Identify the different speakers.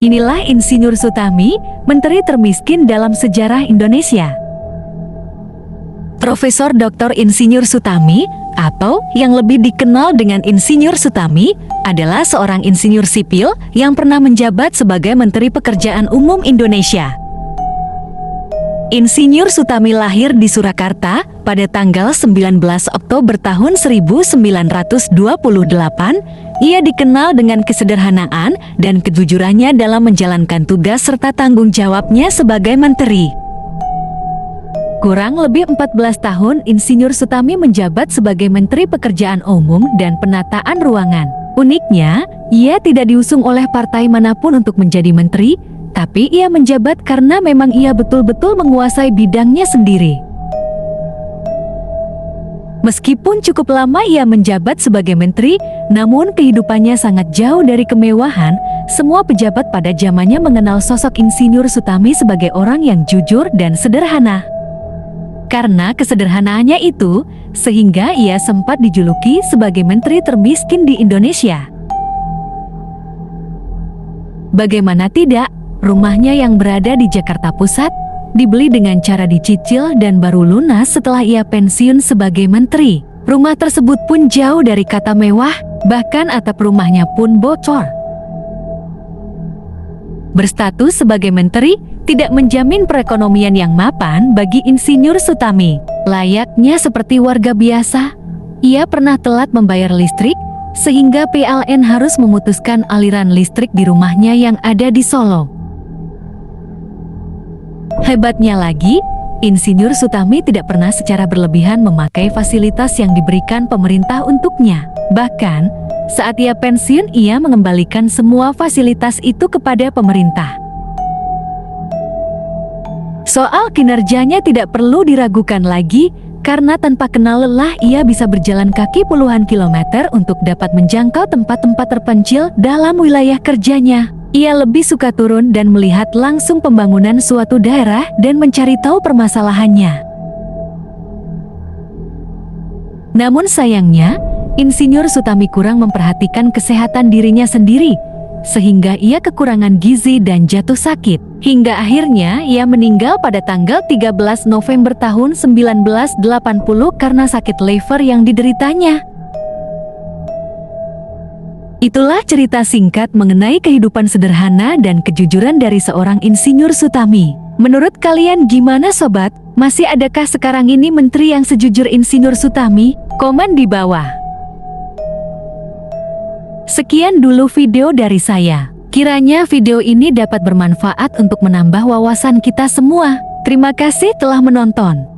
Speaker 1: Inilah Insinyur Sutami, menteri termiskin dalam sejarah Indonesia. Profesor Dr. Insinyur Sutami, atau yang lebih dikenal dengan Insinyur Sutami, adalah seorang insinyur sipil yang pernah menjabat sebagai Menteri Pekerjaan Umum Indonesia. Insinyur Sutami lahir di Surakarta pada tanggal 19 Oktober tahun 1928. Ia dikenal dengan kesederhanaan dan kejujurannya dalam menjalankan tugas serta tanggung jawabnya sebagai menteri. Kurang lebih 14 tahun Insinyur Sutami menjabat sebagai Menteri Pekerjaan Umum dan Penataan Ruangan. Uniknya, ia tidak diusung oleh partai manapun untuk menjadi menteri, tapi ia menjabat karena memang ia betul-betul menguasai bidangnya sendiri. Meskipun cukup lama ia menjabat sebagai menteri, namun kehidupannya sangat jauh dari kemewahan. Semua pejabat pada zamannya mengenal sosok Insinyur Sutami sebagai orang yang jujur dan sederhana. Karena kesederhanaannya itu, sehingga ia sempat dijuluki sebagai menteri termiskin di Indonesia. Bagaimana tidak, rumahnya yang berada di Jakarta Pusat dibeli dengan cara dicicil dan baru lunas setelah ia pensiun sebagai menteri. Rumah tersebut pun jauh dari kata mewah, bahkan atap rumahnya pun bocor. Berstatus sebagai menteri tidak menjamin perekonomian yang mapan bagi Insinyur Sutami. Layaknya seperti warga biasa, ia pernah telat membayar listrik, sehingga PLN harus memutuskan aliran listrik di rumahnya yang ada di Solo. Hebatnya lagi, Insinyur Sutami tidak pernah secara berlebihan memakai fasilitas yang diberikan pemerintah untuknya. Bahkan, saat ia pensiun, ia mengembalikan semua fasilitas itu kepada pemerintah. Soal kinerjanya tidak perlu diragukan lagi, karena tanpa kenal lelah ia bisa berjalan kaki puluhan kilometer untuk dapat menjangkau tempat-tempat terpencil dalam wilayah kerjanya. Ia lebih suka turun dan melihat langsung pembangunan suatu daerah dan mencari tahu permasalahannya. Namun sayangnya, Insinyur Sutami kurang memperhatikan kesehatan dirinya sendiri, sehingga ia kekurangan gizi dan jatuh sakit. Hingga akhirnya ia meninggal pada tanggal 13 November tahun 1980 karena sakit liver yang dideritanya. Itulah cerita singkat mengenai kehidupan sederhana dan kejujuran dari seorang Insinyur Sutami. Menurut kalian gimana sobat? Masih adakah sekarang ini menteri yang sejujur Insinyur Sutami? Komen di bawah. Sekian dulu video dari saya. Kiranya video ini dapat bermanfaat untuk menambah wawasan kita semua. Terima kasih telah menonton.